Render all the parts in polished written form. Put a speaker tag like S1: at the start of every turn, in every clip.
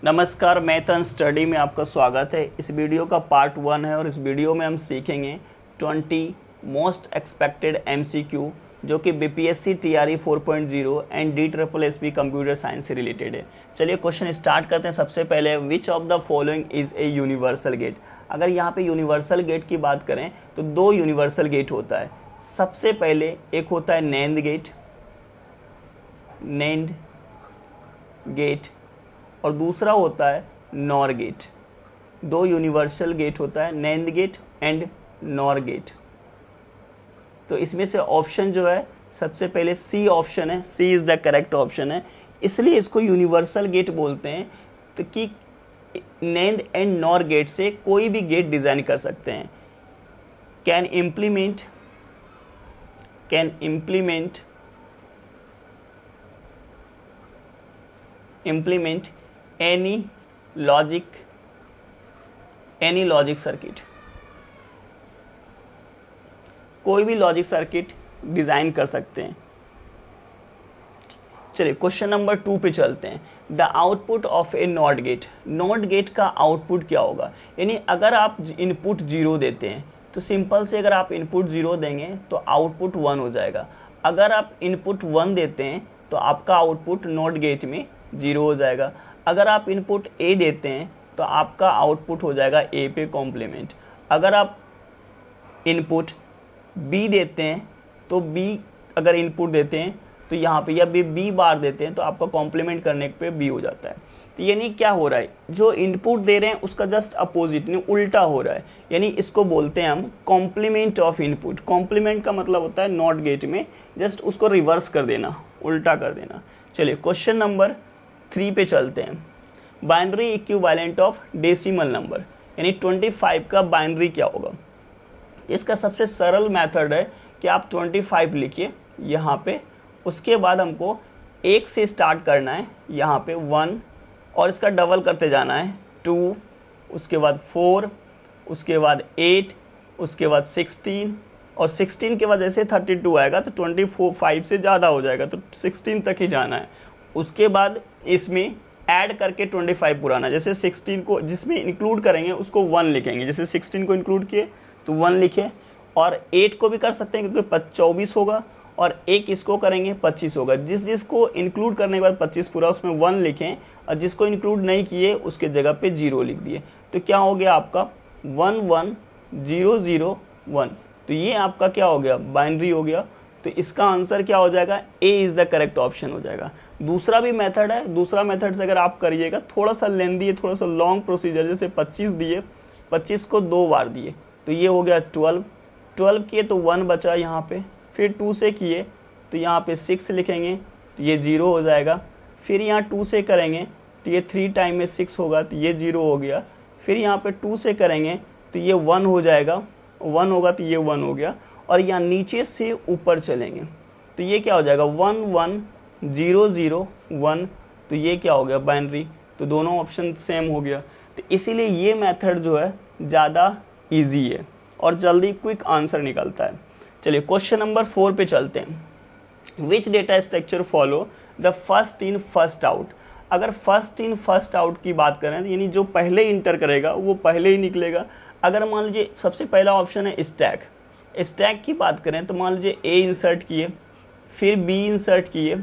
S1: नमस्कार, math and study में आपका स्वागत है। इस वीडियो का पार्ट 1 है और इस वीडियो में हम सीखेंगे 20 मोस्ट एक्सपेक्टेड एमसीक्यू जो कि BPSC TRE 4.0 and DSSB computer science से रिलेटेड है। चलिए क्वेश्चन स्टार्ट करते हैं। सबसे पहले which of the following is a universal gate. अगर यहाँ पे यूनिवर्सल गेट की बात करें तो दो यूनिवर्सल गेट होता है। सबसे पहले एक होता है नैंड गेट और दूसरा होता है नॉर गेट। दो यूनिवर्सल गेट होता है, NAND gate and NOR gate. तो इसमें से ऑप्शन जो है सबसे पहले सी ऑप्शन है, सी इज द करेक्ट ऑप्शन है। इसलिए इसको यूनिवर्सल गेट बोलते हैं तो कि नैंड एंड नॉर गेट से कोई भी गेट डिजाइन कर सकते हैं। Can implement any logic circuit. कोई भी लॉजिक सर्किट डिजाइन कर सकते हैं। चलिए क्वेश्चन नंबर 2 पे चलते हैं। The output of A not gate. Not gate का आउटपुट क्या होगा? यानी अगर आप इनपुट 0 देते हैं तो सिंपल से अगर आप इनपुट 0 देंगे तो आउटपुट 1 हो जाएगा। अगर आप इनपुट 1 देते हैं तो आपका आउटपुट नॉट गेट में 0 हो जाएगा। अगर आप इनपुट ए देते हैं तो आपका आउटपुट हो जाएगा ए पे कॉम्प्लीमेंट। अगर आप इनपुट बी देते हैं तो बी अगर इनपुट देते हैं तो यहाँ पे या बी बार देते हैं तो आपका कॉम्प्लीमेंट करने पे बी हो जाता है। तो यानी क्या हो रहा है, जो इनपुट दे रहे हैं उसका जस्ट अपोजिट नहीं, उल्टा हो रहा है। यानी इसको बोलते हैं हम कॉम्प्लीमेंट ऑफ इनपुट। कॉम्प्लीमेंट का मतलब होता है नॉट गेट में जस्ट उसको रिवर्स कर देना, उल्टा कर देना। चलिए क्वेश्चन नंबर 3 पे चलते हैं। Binary equivalent of decimal number, यानी 25 का बाइनरी क्या होगा? इसका सबसे सरल मेथड है कि आप 25 लिखिए यहाँ पे, उसके बाद हमको 1 से स्टार्ट करना है, यहाँ पे 1 और इसका डबल करते जाना है 2, उसके बाद 4, उसके बाद 8, उसके बाद 16 और 16 के बाद जैसे 32 आएगा तो 25 से ज़्यादा हो जाएगा तो 16 तक ही जाना है। उसके बाद इसमें ऐड करके 25 पुराना, जैसे 16 को जिसमें इंक्लूड करेंगे उसको 1 लिखेंगे। जैसे 16 को इंक्लूड किए तो 1 लिखे और 8 को भी कर सकते हैं क्योंकि 24 होगा और 1 इसको करेंगे 25 होगा। जिसको इंक्लूड करने के बाद 25 पूरा उसमें 1 लिखें और जिसको इंक्लूड नहीं किए उसके जगह पे 0 लिख दिए। तो क्या हो गया आपका 11001। तो ये आपका क्या हो गया, बाइनरी हो गया। तो इसका आंसर क्या हो जाएगा, ए इज द करेक्ट ऑप्शन हो जाएगा। दूसरा भी मेथड है, दूसरा मेथड से अगर आप करिएगा थोड़ा सा लेंदी है, थोड़ा सा लॉन्ग प्रोसीजर। जैसे 25 दिए, 25 को 2 बार दिए तो ये हो गया 12 किए तो 1 बचा यहाँ पे, फिर 2 से किए तो यहाँ पे 6 लिखेंगे तो ये 0 हो जाएगा। फिर यहाँ 2 से करेंगे तो ये 3 टाइम में 6 होगा तो ये 0 हो गया। फिर यहाँ पे 2 से करेंगे तो ये 1 हो जाएगा, 1 होगा तो ये 1 हो गया। और यहाँ नीचे से ऊपर चलेंगे तो ये क्या हो जाएगा 11001। तो ये क्या हो गया, बाइनरी। तो दोनों ऑप्शन सेम हो गया। तो इसीलिए ये मेथड जो है ज़्यादा इजी है और जल्दी क्विक आंसर निकलता है। चलिए क्वेश्चन नंबर 4 पे चलते हैं। Which data structure follow the first in first out. अगर फर्स्ट इन फर्स्ट आउट की बात करें यानी जो पहले इंटर करेगा वो पहले ही निकलेगा। अगर मान लीजिए सबसे पहला ऑप्शन है स्टैक की बात करें तो मान लीजिए ए इंसर्ट किए, फिर बी इंसर्ट किए,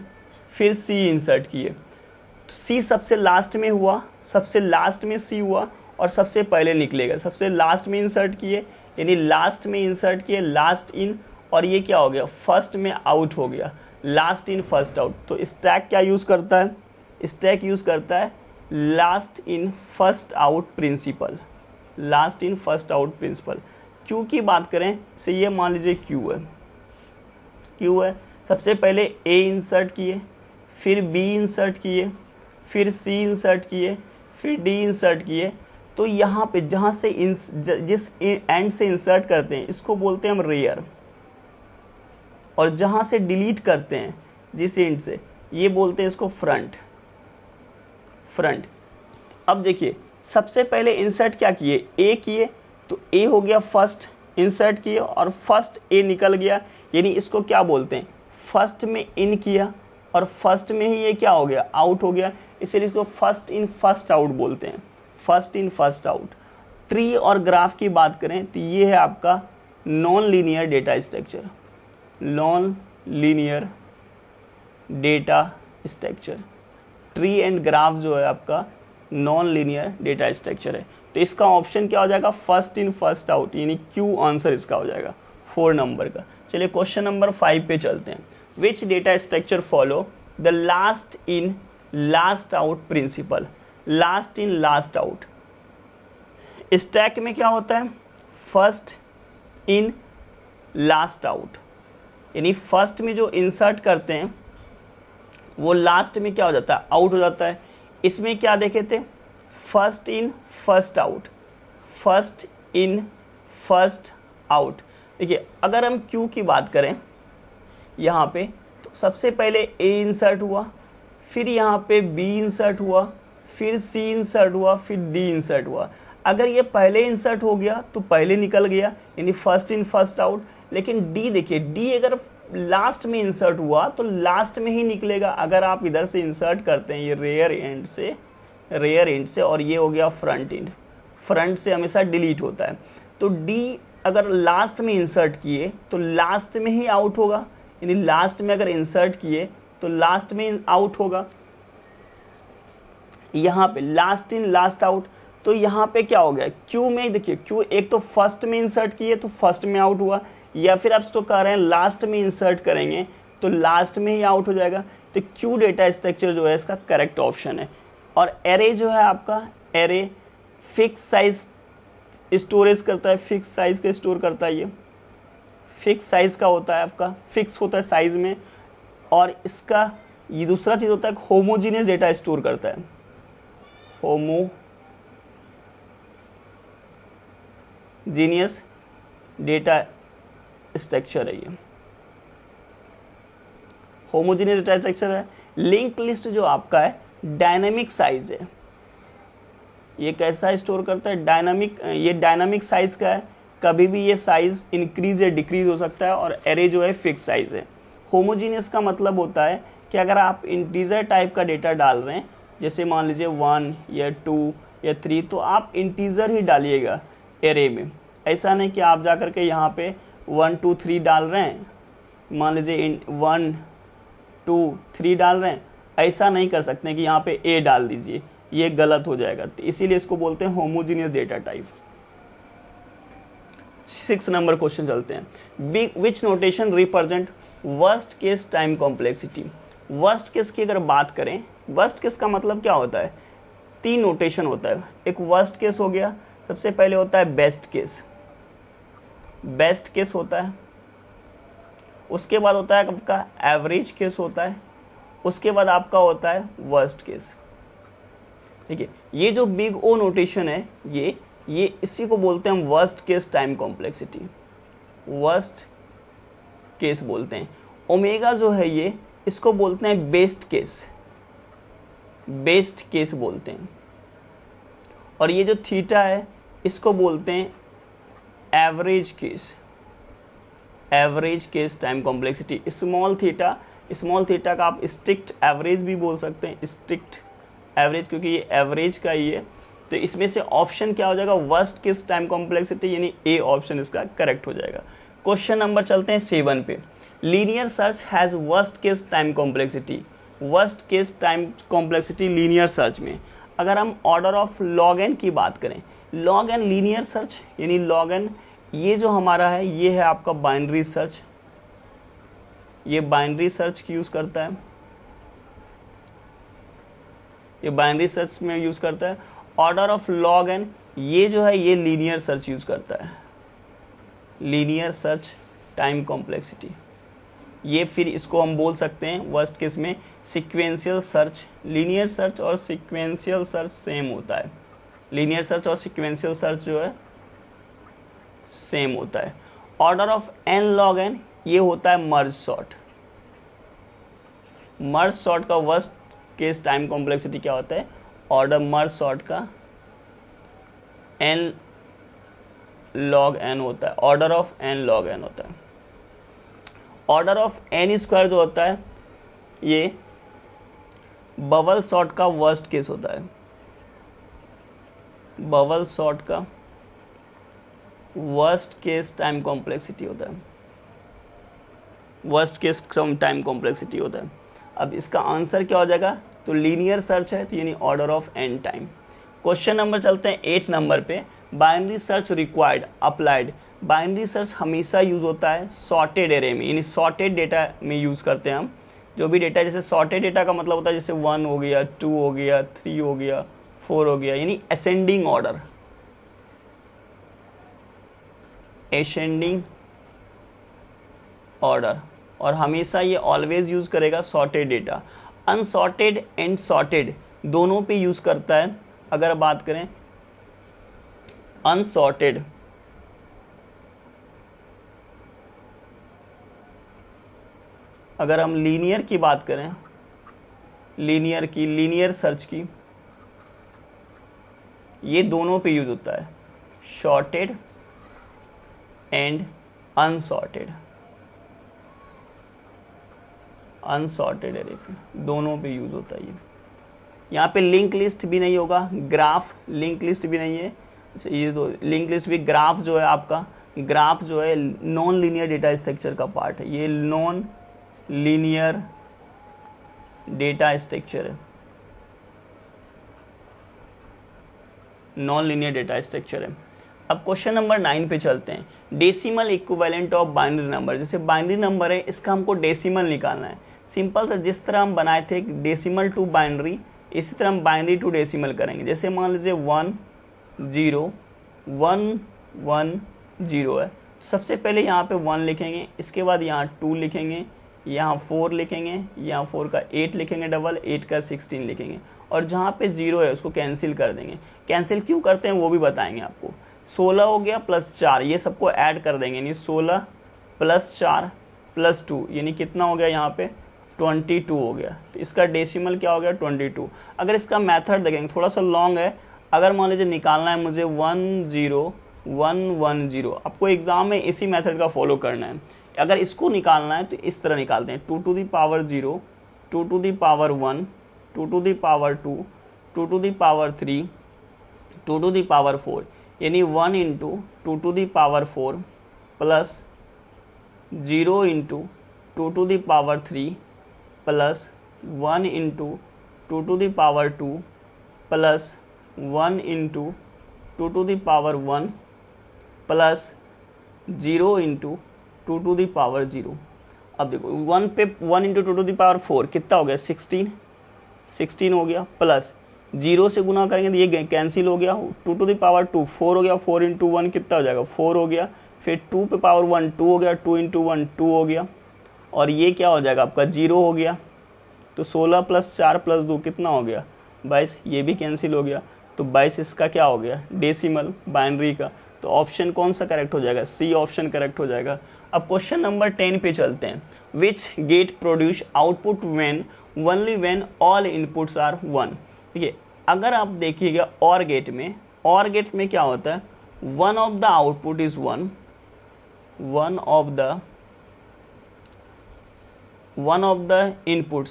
S1: फिर सी इंसर्ट किए तो सी सबसे लास्ट में हुआ, सबसे लास्ट में सी हुआ और सबसे पहले निकलेगा। सबसे लास्ट में इंसर्ट किए यानी लास्ट में इंसर्ट किए, लास्ट इन, और ये क्या हो गया, फर्स्ट में आउट हो गया, लास्ट इन फर्स्ट आउट। तो स्टैक क्या यूज़ करता है, स्टैक यूज़ करता है last in first out principle. Last in first out principle. Queue की बात करें से ये मान लीजिए क्यू है, सबसे पहले ए इंसर्ट किए, फिर बी इंसर्ट किए, फिर सी इंसर्ट किए, फिर डी इंसर्ट किए। तो यहाँ पे जहाँ से जिस एंड से इंसर्ट करते हैं इसको बोलते हैं हम रेयर, और जहाँ से डिलीट करते हैं जिस एंड से ये बोलते हैं इसको फ्रंट। अब देखिए सबसे पहले इंसर्ट क्या किए, ए किए तो ए हो गया फर्स्ट, इंसर्ट किए और फर्स्ट ए निकल गया, यानी इसको क्या बोलते हैं, फर्स्ट में इन किया और फर्स्ट में ही ये क्या हो गया, आउट हो गया। इसीलिए इसको फर्स्ट इन फर्स्ट आउट बोलते हैं, first in first out. Tree और ग्राफ की बात करें तो ये है आपका non linear data structure, non linear data structure. Tree and graph जो है आपका नॉन लीनियर डेटा स्ट्रक्चर है। तो इसका ऑप्शन क्या हो जाएगा, फर्स्ट इन फर्स्ट आउट, यानी क्यू आंसर इसका हो जाएगा 4 नंबर का। चलिए क्वेश्चन नंबर 5 पे चलते हैं। Which data structure follow the last in last out principle. Last in last out, stack में क्या होता है, फर्स्ट इन लास्ट आउट, यानी फर्स्ट में जो इंसर्ट करते हैं वो लास्ट में क्या हो जाता है, आउट हो जाता है। इसमें क्या देखे थे, first in first out, first in first out. देखिए अगर हम क्यू की बात करें यहाँ पे, तो सबसे पहले ए इंसर्ट हुआ, फिर यहाँ पे बी इंसर्ट हुआ, फिर सी इंसर्ट हुआ, फिर डी इंसर्ट हुआ। अगर ये पहले इंसर्ट हो गया तो पहले निकल गया, यानी फर्स्ट इन फर्स्ट आउट। लेकिन डी देखिए, डी अगर लास्ट में इंसर्ट हुआ तो लास्ट में ही निकलेगा। अगर आप इधर से इंसर्ट करते हैं, ये रेयर एंड से और ये हो गया फ्रंट एंड, फ्रंट से हमेशा डिलीट होता है। तो डी अगर लास्ट में इंसर्ट किए तो लास्ट में ही आउट होगा, यानी लास्ट में अगर इंसर्ट किए तो लास्ट में आउट होगा। यहाँ पे लास्ट इन लास्ट आउट, तो यहाँ पे क्या हो गया, क्यू में देखिए, क्यू एक तो फर्स्ट में इंसर्ट किए तो फर्स्ट में आउट हुआ, या फिर आप इसको कह रहे हैं लास्ट में इंसर्ट करेंगे तो लास्ट में ही आउट हो जाएगा। तो क्यू डेटा स्ट्रक्चर जो है इसका करेक्ट ऑप्शन है। और एरे जो है आपका, एरे फिक्स साइज स्टोरेज करता है, फिक्स साइज का स्टोर करता है, ये फिक्स साइज का होता है आपका, फिक्स होता है साइज में। और इसका ये दूसरा चीज़ होता है, होमोजीनियस डेटा स्टोर करता है, होमोजीनियस डेटा स्ट्रक्चर है ये, होमोजेनियस डेटा स्ट्रक्चर है। लिंक लिस्ट जो आपका है डायनामिक साइज है, ये कैसा स्टोर करता है, डायनामिक, ये डायनामिक साइज का है, कभी भी ये साइज इंक्रीज या डिक्रीज हो सकता है। और एरे जो है फिक्स साइज है। होमोजीनियस का मतलब होता है कि अगर आप इंटीजर टाइप का डेटा डाल रहे हैं, जैसे मान लीजिए 1 या 2 या 3, तो आप इंटीजर ही डालिएगा एरे में। ऐसा नहीं कि आप जाकर के यहाँ पे 1 2 3 डाल रहे हैं, मान लीजिए 1 2 3 डाल रहे हैं, ऐसा नहीं कर सकते कि यहाँ पे ए डाल दीजिए, ये गलत हो जाएगा। तो इसीलिए इसको बोलते हैं homogeneous data type. 6 number question चलते हैं। Which notation represent worst case time complexity. Worst case की अगर बात करें, वर्स्ट केस का मतलब क्या होता है, 3 नोटेशन होता है। एक वर्स्ट केस हो गया, सबसे पहले होता है बेस्ट केस, बेस्ट केस होता है। उसके बाद होता है आपका एवरेज केस होता है। उसके बाद आपका होता है वर्स्ट केस। ठीक है, ये जो बिग ओ नोटेशन है, ये इसी को बोलते हैं worst case time complexity, worst case बोलते हैं। ओमेगा जो है ये, इसको बोलते हैं बेस्ट केस, बेस्ट केस बोलते हैं। और ये जो थीटा है इसको बोलते हैं average case, average case time complexity. Small theta का आप स्ट्रिक्ट एवरेज भी बोल सकते हैं, स्ट्रिक्ट एवरेज, क्योंकि ये एवरेज का ही है। तो इसमें से ऑप्शन क्या हो जाएगा, वर्स्ट केस टाइम कॉम्प्लेक्सिटी, यानी ए ऑप्शन इसका करेक्ट हो जाएगा। क्वेश्चन नंबर चलते हैं 7 पे। Linear search has worst case time complexity. Worst case time complexity linear search में, अगर हम ऑर्डर ऑफ लॉग एन की बात करें, लॉग एन लीनियर सर्च, यानी लॉग एन ये जो हमारा है, ये है आपका बाइनरी सर्च, ये बाइनरी सर्च की यूज करता है, ये बाइनरी सर्च में यूज करता है। ऑर्डर ऑफ लॉग एन ये जो है, ये लीनियर सर्च यूज करता है, लीनियर सर्च टाइम कॉम्प्लेक्सिटी। ये फिर इसको हम बोल सकते हैं वर्स्ट केस में सीक्वेंशियल सर्च। लीनियर सर्च और सीक्वेंशियल सर्च सेम होता है, लीनियर सर्च और सीक्वेंशियल सर्च जो है सेम होता है। Order of n log n ये होता है मर्ज सॉर्ट। मर्ज सॉर्ट का वर्स्ट केस टाइम कॉम्प्लेक्सिटी क्या होता है, ऑर्डर मर्ज सॉर्ट का एन लॉग एन होता है, order of n log n होता है। ऑर्डर ऑफ एन स्क्वायर जो होता है, ये बबल सॉर्ट का वर्स्ट केस होता है, बबल सॉर्ट का वर्स्ट केस टाइम कॉम्प्लेक्सिटी होता है, वर्स्ट केस टाइम कॉम्प्लेक्सिटी होता है। अब इसका आंसर क्या हो जाएगा, तो लीनियर सर्च है, तो यानी order of n time. Question number चलते हैं 8 नंबर पे, binary search required applied. Binary search हमेशा यूज होता है सॉर्टेड एरे में, यानी सॉर्टेड डेटा में यूज करते हैं हम। जो भी डेटा, जैसे सॉर्टेड डेटा का मतलब होता है जैसे 1 हो गया, 2 हो गया, 3 हो गया, 4 हो गया, यानी असेंडिंग ऑर्डर, असेंडिंग ऑर्डर। और हमेशा ये ऑलवेज यूज करेगा sorted data. Unsorted and sorted दोनों पे यूज करता है। अगर बात करें अनसॉर्टेड, अगर हम लीनियर की बात करें, लीनियर की, लीनियर सर्च की, ये दोनों पे यूज होता है, shorted and unsorted, unsorted array पे दोनों पे यूज होता है ये। यहाँ पे लिंक लिस्ट भी नहीं होगा, ग्राफ लिंक लिस्ट भी नहीं है। अच्छा, ये दो लिंक लिस्ट भी, ग्राफ जो है आपका, ग्राफ जो है नॉन लीनियर डेटा स्ट्रक्चर का पार्ट है, ये नॉन लीनियर डेटा स्ट्रक्चर है, नॉन लीनियर डेटा स्ट्रक्चर है। अब क्वेश्चन नंबर 9 पे चलते हैं, decimal equivalent of binary number. जैसे बाइनरी नंबर है, इसका हमको डेसिमल निकालना है। सिंपल सा, जिस तरह हम बनाए थे डेसिमल टू बाइनरी, इसी तरह हम बाइनरी टू डेसिमल करेंगे। जैसे मान लीजिए 1 0 1 1 0 है, सबसे पहले यहाँ पे 1 लिखेंगे, इसके बाद यहाँ 2 लिखेंगे, यहाँ 4 लिखेंगे, यहाँ 4 का 8 लिखेंगे डबल, 8 का 16 लिखेंगे, और जहाँ पे 0 है उसको कैंसिल कर देंगे। कैंसिल क्यों करते हैं वो भी बताएंगे आपको। 16 हो गया प्लस 4, ये सबको ऐड कर देंगे, यानी 16 प्लस 4 प्लस 2, यानी कितना हो गया यहाँ पे 22 हो गया। तो इसका डेसिमल क्या हो गया 22। अगर इसका मेथड देखेंगे, थोड़ा सा लॉन्ग है। अगर मान लीजिए निकालना है मुझे 10110, आपको एग्जाम में इसी मेथड का फॉलो करना है। अगर इसको निकालना है तो इस तरह निकालते हैं, 2 to the power 0, 2 to the power 1, 2 to the power 2, 2 to the power 3, 2 to the power 4, यानी 1 into 2 to the power 4 plus 0 into 2 to the power 3 plus 1 into 2 to the power 2 plus 1 into 2 to the power 1 plus 0 into 2 to the power 0। अब देखो 1 पे 1 into 2 to the power 4 कितना हो गया 16 हो गया, plus 0 से गुना करेंगे तो ये कैंसिल हो गया, 2 to the power 2 4 हो गया, 4 into 1 कितना हो जाएगा 4 हो गया, फिर 2 पे पावर 1 2 हो गया, 2 into 1 2 हो गया, और ये क्या हो जाएगा आपका 0 हो गया। तो 16 प्लस 4 प्लस 2 कितना हो गया 22, ये भी कैंसिल हो गया। तो 22 इसका क्या हो गया डेसिमल बाइनरी का। तो ऑप्शन कौन सा करेक्ट हो जाएगा, सी ऑप्शन करेक्ट हो जाएगा। अब क्वेश्चन नंबर 10 पे चलते हैं, which gate produce output when only when all inputs are 1। देखिए, अगर आप देखिएगा और गेट में क्या होता है, one of the output is 1, one of the input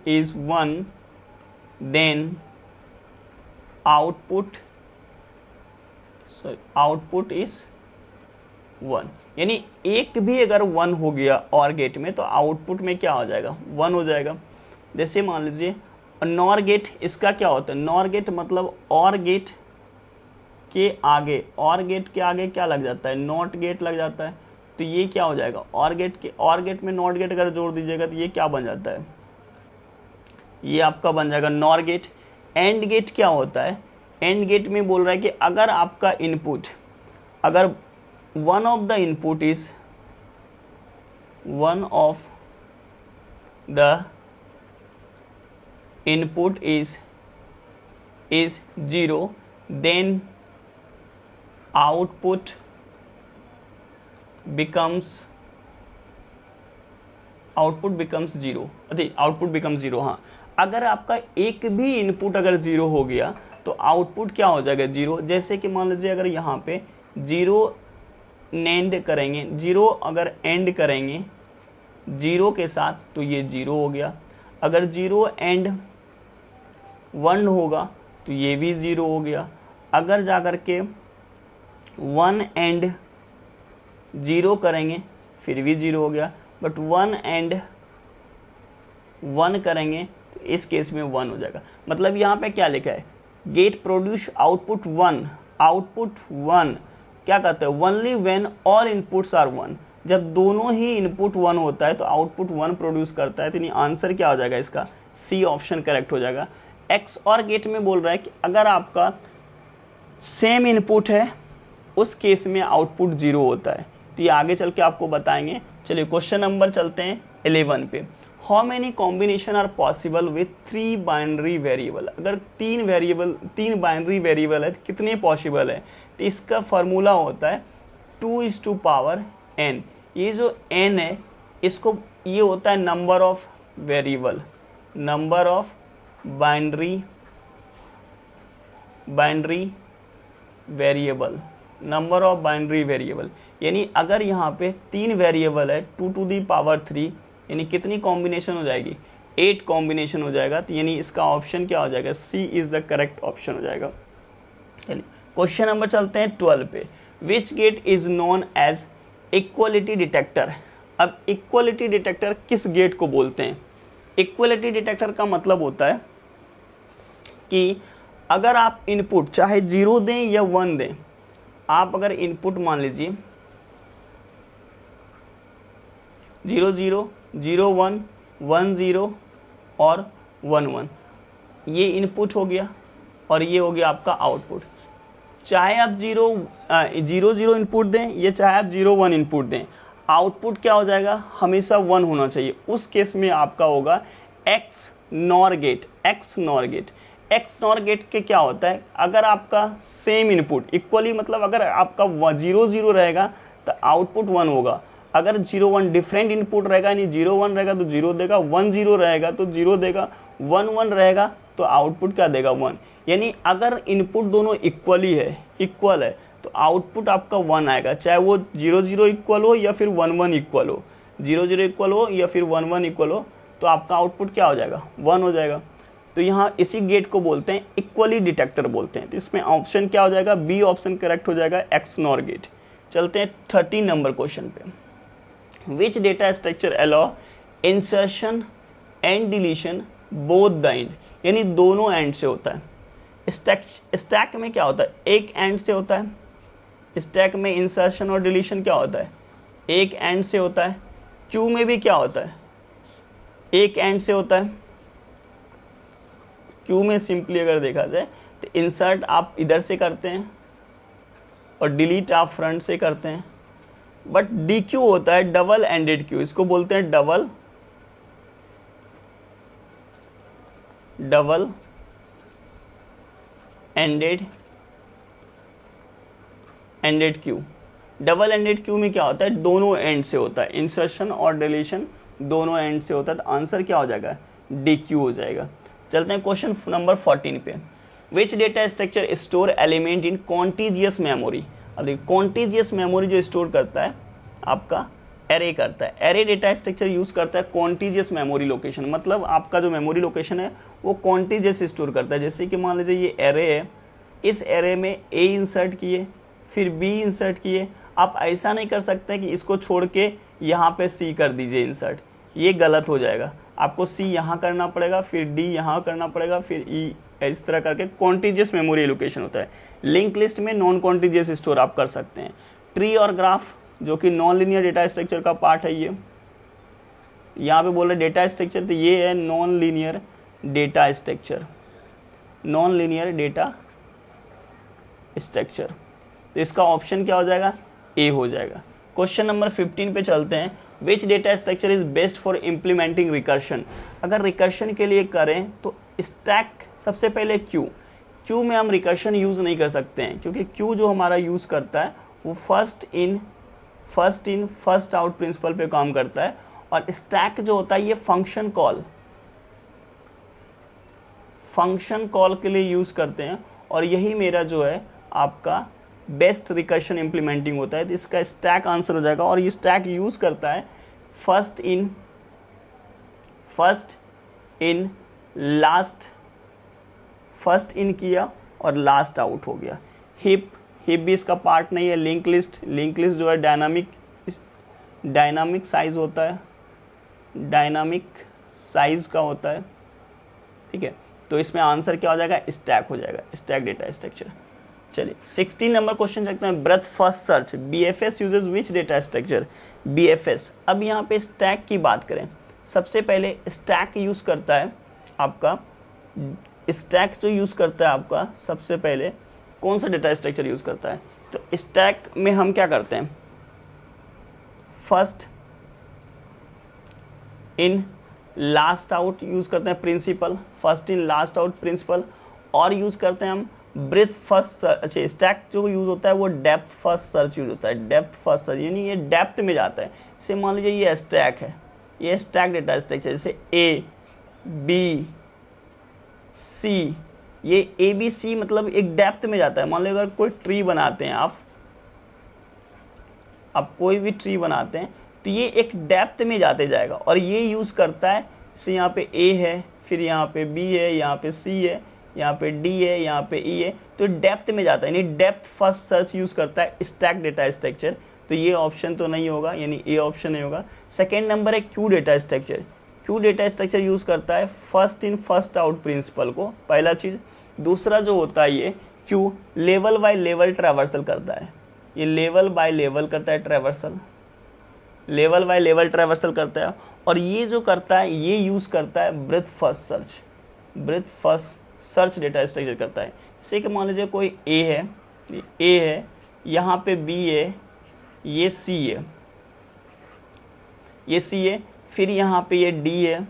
S1: is 1, then output is 1। यानी एक भी अगर 1 हो गया और गेट में तो आउटपुट में क्या हो जाएगा 1 हो जाएगा। जैसे मान लीजिए नॉर गेट, इसका क्या होता है, नॉर गेट मतलब और गेट के आगे क्या लग जाता है, नॉट गेट लग जाता है। तो ये क्या हो जाएगा और गेट में नॉट गेट अगर जोड़ दीजिएगा तो ये क्या बन जाता है, ये आपका बन जाएगा नॉर गेट। एंड गेट क्या होता है, एंड गेट में बोल रहा है कि अगर आपका इनपुट, अगर one of the input is 0, then output becomes 0। हाँ, अगर आपका एक भी इनपुट अगर 0 हो गया तो आउटपुट क्या हो जाएगा 0। जैसे कि मान लीजिए अगर यहाँ पे 0 नेंड करेंगे, जीरो अगर एंड करेंगे जीरो के साथ तो ये जीरो हो गया, अगर जीरो एंड 1 होगा तो ये भी जीरो हो गया, अगर जाकर के 1 एंड जीरो करेंगे फिर भी जीरो हो गया, बट 1 एंड 1 करेंगे तो इस केस में 1 हो जाएगा। मतलब यहाँ पे क्या लिखा है, गेट प्रोड्यूस आउटपुट 1, आउटपुट 1 क्या कहते हैं, only when all inputs are 1, जब दोनों ही इनपुट 1 होता है तो आउटपुट 1 प्रोड्यूस करता है। तो आंसर क्या हो जाएगा इसका, सी ऑप्शन करेक्ट हो जाएगा। एक्स और गेट में बोल रहा है कि अगर आपका सेम इनपुट है उस केस में आउटपुट 0 होता है, तो ये आगे चल के आपको बताएंगे। चलिए क्वेश्चन नंबर चलते हैं 11 पे। How many combination are possible with 3 binary variable, अगर 3 बाइनरी वेरिएबल है तो कितने पॉसिबल है, तो इसका फार्मूला होता है 2:n। ये जो n है इसको ये होता है number of variable, number of binary variable, number of binary variable, यानी अगर यहाँ पे 3 वेरिएबल है 2⁻³ यानी कितनी कॉम्बिनेशन हो जाएगी, 8 कॉम्बिनेशन हो जाएगा। तो यानी इसका ऑप्शन क्या हो जाएगा, C is the correct option हो जाएगा। चलिए क्वेश्चन नंबर चलते हैं 12 पे। Which gate is known as equality detector. अब इक्वलिटी डिटेक्टर किस गेट को बोलते हैं, इक्वलिटी डिटेक्टर का मतलब होता है कि अगर आप इनपुट चाहे 0 दें या 1 दें, आप अगर इनपुट मान लीजिए 0 0 0 1 1 0 और 1 1, ये इनपुट हो गया और ये हो गया आपका आउटपुट। चाहे आप 0 0 इनपुट दें या चाहे आप 0 1 इनपुट दें, आउटपुट क्या हो जाएगा, हमेशा 1 होना चाहिए। उस केस में आपका होगा XNOR gate. XNOR gate, XNOR gate के क्या होता है, अगर आपका सेम इनपुट इक्वली, मतलब अगर आपका 0 0 रहेगा तो आउटपुट 1 होगा, अगर 0 1 डिफरेंट इनपुट रहेगा यानी 0 1 रहेगा तो 0 देगा, 1 0 रहेगा तो 0 देगा, 1 1 रहेगा तो आउटपुट क्या देगा, 1। यानी अगर इनपुट दोनों इक्वल है तो आउटपुट आपका 1 आएगा, चाहे वो 0 0 इक्वल हो या फिर 1 1 इक्वल हो, 0 0 इक्वल हो या फिर 1 1 इक्वल हो, तो आपका आउटपुट क्या हो जाएगा, 1 हो जाएगा। तो यहाँ इसी गेट को बोलते हैं इक्वली डिटेक्टर बोलते हैं। तो इसमें ऑप्शन क्या हो जाएगा, बी ऑप्शन करेक्ट हो जाएगा, एक्स नॉर गेट। चलते हैं 13 नंबर क्वेश्चन पे। विच data structure allow insertion and deletion both the end, यानी दोनों एंड से होता है। स्टैक में क्या होता है, एक एंड से होता है। स्टैक में इंसर्शन और डिलीशन क्या होता है, एक एंड से होता है। क्यू में भी क्या होता है, एक एंड से होता है। क्यू में सिंपली अगर देखा जाए तो इंसर्ट आप इधर से करते हैं और डिलीट आप फ्रंट से करते हैं। बट डी क्यू होता है डबल एंडेड क्यू, इसको बोलते हैं double ended queue. Double ended queue में क्या होता है, दोनों एंड से होता है, इंसर्शन और डिलीशन दोनों एंड से होता है। तो आंसर क्या हो जाएगा, डी क्यू हो जाएगा। चलते हैं क्वेश्चन नंबर 14 पे। विच data structure store element in contiguous memory. अब देखिए कॉन्टिजियस मेमोरी जो स्टोर करता है आपका एरे करता है। एरे डेटा स्ट्रक्चर यूज करता है कॉन्टिजियस मेमोरी लोकेशन, मतलब आपका जो मेमोरी लोकेशन है वो कॉन्टिजियस स्टोर करता है। जैसे कि मान लीजिए ये एरे है, इस एरे में ए इंसर्ट किए फिर बी इंसर्ट किए। आप ऐसा नहीं कर सकते कि इसको छोड़ के यहाँ पे सी कर दीजिए इंसर्ट, ये गलत हो जाएगा। आपको सी यहाँ करना पड़ेगा, फिर डी यहाँ करना पड़ेगा, फिर ई, इस तरह करके कॉन्टिजियस मेमोरी एलोकेशन होता है। लिंक लिस्ट में नॉन कॉन्टिजियस स्टोर आप कर सकते हैं। ट्री और ग्राफ जो कि नॉन लीनियर डेटा स्ट्रक्चर का पार्ट है, ये यहाँ पे बोल रहे डेटा स्ट्रक्चर, तो ये है non linear data structure, non linear data structure. तो इसका ऑप्शन क्या हो जाएगा, ए हो जाएगा। क्वेश्चन नंबर 15 पे चलते हैं। Which data structure is best for implementing recursion. अगर रिकर्शन के लिए करें तो स्टैक सबसे पहले क्यू में हम रिकर्शन यूज़ नहीं कर सकते हैं, क्योंकि क्यू जो हमारा यूज़ करता है वो first in first out principle पे काम करता है। और स्टैक जो होता है ये फंक्शन कॉल के लिए यूज़ करते हैं। और यही मेरा जो है आपका बेस्ट रिकर्शन इम्प्लीमेंटिंग होता है, तो इसका स्टैक आंसर हो जाएगा। और ये स्टैक यूज करता है फर्स्ट इन किया और लास्ट आउट हो गया। हिप भी इसका पार्ट नहीं है। लिंक लिस्ट जो है डायनामिक साइज होता है, डायनामिक साइज का होता है, ठीक है। तो इसमें आंसर क्या हो जाएगा, स्टैक हो जाएगा, स्टैक डेटा स्ट्रक्चर। चलिए 16 नंबर क्वेश्चन देखते हैं, breath first search BFS uses विच डेटा स्ट्रक्चर, BFS। अब यहाँ पे स्टैक की बात करें, सबसे पहले स्टैक यूज करता है आपका, स्टैक जो यूज करता है आपका सबसे पहले कौन सा डेटा स्ट्रक्चर यूज करता है, तो स्टैक में हम क्या करते हैं, first in last out use करते हैं principle, first in last out principle, और यूज करते हैं हम ब्रेथ फर्स्ट सर्च। अच्छा, स्टैक जो यूज होता है वो डेप्थ फर्स्ट सर्च यूज होता है, डेप्थ फर्स्ट सर्च यानी ये डेप्थ में जाता है। जैसे मान लीजिए ये स्टैक है, ये स्टैक डेटा स्ट्रक्चर, जैसे ABC, ये ABC मतलब एक डेप्थ में जाता है। मान लीजिए अगर कोई ट्री बनाते हैं आप कोई भी ट्री बनाते हैं तो ये एक डेप्थ में जाते जाएगा, और ये यूज करता है, जैसे यहाँ पे A है, फिर यहाँ पे B है, यहाँ पे C है, यहाँ पे D है, यहाँ पे E है, तो डेप्थ में जाता है, यानी डेप्थ फर्स्ट सर्च यूज करता है स्टैक डेटा स्ट्रक्चर। तो ये ऑप्शन तो नहीं होगा, यानी ए ऑप्शन नहीं होगा। सेकेंड नंबर है queue data structure. Queue data structure use करता है first in first out principle को, पहला चीज। दूसरा जो होता है ये queue level by level traversal करता है, ये लेवल बाय लेवल करता है traversal, level by level traversal करता है। और ये जो करता है ये यूज करता है breath first search, breath first search data structure करता है। जैसे कि मान लीजिए कोई A है, यहाँ पे B है, ये C है, फिर यहाँ पे ये D है,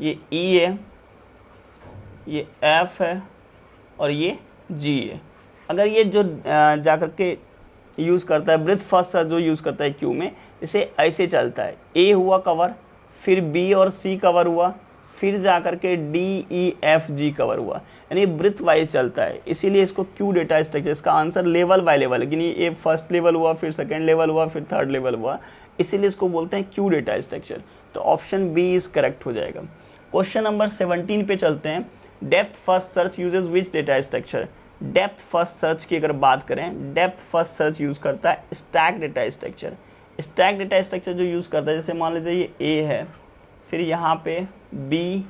S1: ये E है, ये F है, और ये G है। अगर ये जो जाकर के यूज़ करता है ब्रेथ फर्स्ट सर्च जो यूज़ करता है क्यू में, इसे ऐसे चलता है, A हुआ कवर, फिर B और C कवर हुआ, फिर जाकर के DEFG कवर हुआ, यानी ब्रेथ वाइज चलता है, इसीलिए इसको क्यू डेटा स्ट्रक्चर। इसका आंसर लेवल बाय लेवल, लेकिन ये फर्स्ट लेवल हुआ, फिर सेकेंड लेवल हुआ, फिर थर्ड लेवल हुआ, इसीलिए इसको बोलते हैं क्यू डेटा स्ट्रक्चर। तो ऑप्शन बी इज करेक्ट हो जाएगा। क्वेश्चन नंबर 17 पे चलते हैं, डेप्थ फर्स्ट सर्च यूजेस विच data structure. Depth first search की अगर बात करें, डेप्थ फर्स्ट सर्च यूज करता है stack data structure. Stack data structure जो यूज करता है, जैसे मान लीजिए ये A है, फिर यहाँ पे B,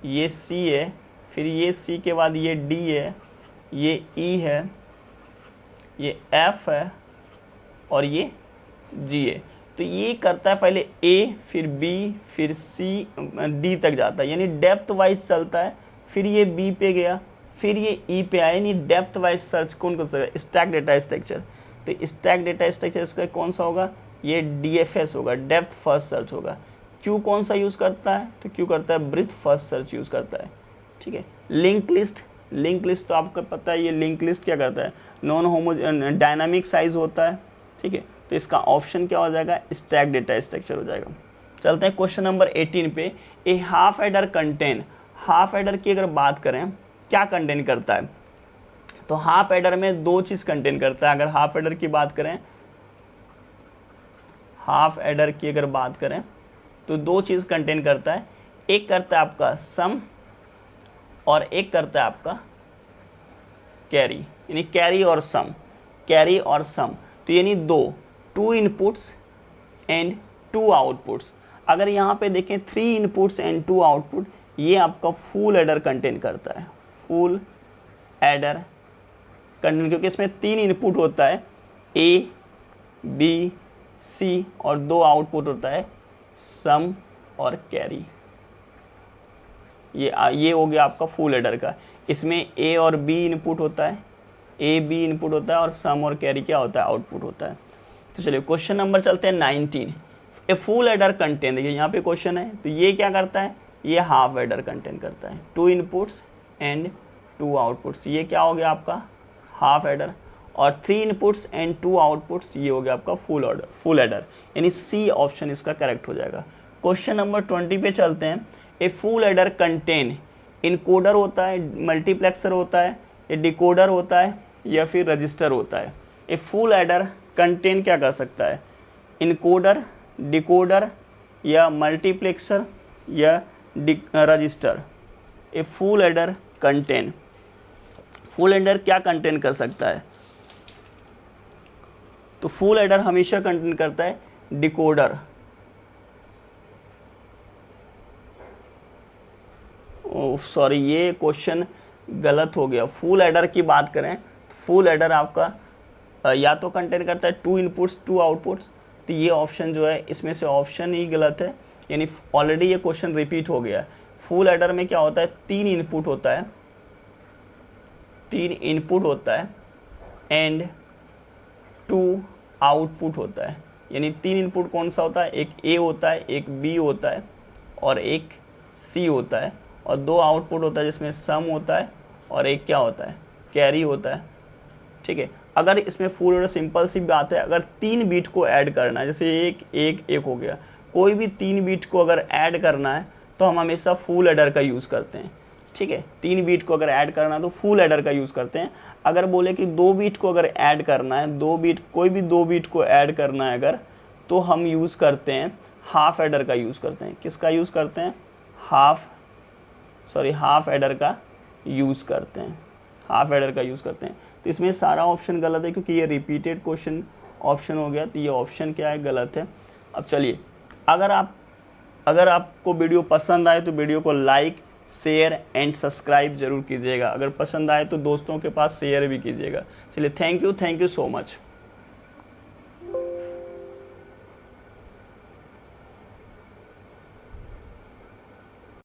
S1: ये C है, फिर ये C के बाद ये D है, ये E है, ये F है, और ये G है। तो ये करता है पहले A, फिर B, फिर C, D तक जाता है, यानी डेप्थ वाइज चलता है। फिर ये B पे गया, फिर ये E पे आया, यानी डेप्थ वाइज सर्च कौन सा स्टैक डेटा स्ट्रक्चर। तो स्टैक डेटा स्ट्रक्चर इसका कौन सा होगा, ये DFS होगा, डेप्थ फर्स्ट सर्च होगा। क्यू कौन सा यूज करता है, तो क्यू करता है ब्रेथ फर्स्ट सर्च यूज करता है, ठीक है। लिंक लिस्ट तो आपको पता है, ये लिंक लिस्ट क्या करता है, नॉन होमो डायनामिक साइज होता है, ठीक है। तो इसका ऑप्शन क्या हो जाएगा, स्टैक डेटा स्ट्रक्चर हो जाएगा। चलते हैं क्वेश्चन नंबर 18 पे, a half adder contain. Half adder की अगर बात करें क्या कंटेन करता है, तो हाफ एडर में दो चीज कंटेन करता है। अगर हाफ एडर की बात करें, हाफ एडर की अगर बात करें तो दो चीज कंटेन करता है, एक करता है आपका सम और एक करता है आपका कैरी, यानी कैरी और सम, कैरी और सम। तो यानी two inputs and two outputs. अगर यहाँ पे देखें 3 इनपुट्स एंड 2 आउटपुट, ये आपका फुल एडर कंटेन करता है, फुल एडर कंटेन, क्योंकि इसमें 3 इनपुट होता है, A, B, C, और 2 आउटपुट होता है सम और कैरी। ये हो गया आपका फुल एडर का। इसमें A और B इनपुट होता है, A, B इनपुट होता है, और सम और कैरी क्या होता है, आउटपुट होता है। तो चलिए क्वेश्चन नंबर चलते हैं 19। ए फुल एडर कंटेन, देखिए यहाँ पे क्वेश्चन है, तो ये क्या करता है, ये हाफ एडर कंटेन करता है, 2 इनपुट्स एंड 2 आउटपुट्स। ये क्या हो गया आपका हाफ एडर, और 3 इनपुट्स एंड 2 आउटपुट्स, ये हो गया आपका फुल एडर, यानी सी ऑप्शन इसका करेक्ट हो जाएगा। क्वेश्चन नंबर 20 पे चलते हैं। ए फुल एडर कंटेन इनकोडर होता है, मल्टीप्लेक्सर होता है, ये डिकोडर होता है, या फिर रजिस्टर होता है। ए फुल एडर कंटेन क्या कर सकता है, इनकोडर, डिकोडर या मल्टीप्लेक्सर या register. A full adder contain, full adder क्या कंटेन कर सकता है, तो फुल एडर हमेशा कंटेन करता है डिकोडर। सॉरी, ये क्वेश्चन गलत हो गया। फुल एडर की बात करें तो फुल एडर आपका या तो कंटेन करता है 2 इनपुट्स 2 आउटपुट्स, तो ये ऑप्शन जो है इसमें से ऑप्शन ही गलत है, यानी ऑलरेडी ये क्वेश्चन रिपीट हो गया है। फुल एडर में क्या होता है, 3 इनपुट होता है, 3 इनपुट होता है एंड 2 आउटपुट होता है। यानी 3 इनपुट कौन सा होता है, एक ए होता है, एक बी होता है और एक सी होता है, और 2 आउटपुट होता है जिसमें सम होता है और एक क्या होता है, कैरी होता है। ठीक है, अगर इसमें फुल एडर सिंपल सी बात है, अगर 3 बीट को ऐड करना है, जैसे एक एक एक हो गया, कोई भी 3 बीट को अगर ऐड करना है तो हम हमेशा फुल एडर का यूज़ करते हैं। ठीक है, 3 बीट को अगर ऐड करना है तो फुल एडर का यूज़ करते हैं। अगर बोले कि 2 बीट को अगर ऐड करना है, 2 बीट, कोई भी 2 बीट को ऐड करना है अगर, तो हम यूज़ करते हैं हाफ एडर का यूज़ करते हैं। किसका यूज़ करते हैं, हाफ एडर का यूज़ करते हैं, हाफ एडर का यूज़ करते हैं। तो इसमें सारा ऑप्शन गलत है क्योंकि ये रिपीटेड क्वेश्चन ऑप्शन हो गया, तो ये ऑप्शन क्या है, गलत है। अब चलिए, अगर आपको वीडियो पसंद आए तो वीडियो को लाइक, शेयर एंड सब्सक्राइब जरूर कीजिएगा। अगर पसंद आए तो दोस्तों के पास शेयर भी कीजिएगा। चलिए, थैंक यू सो मच।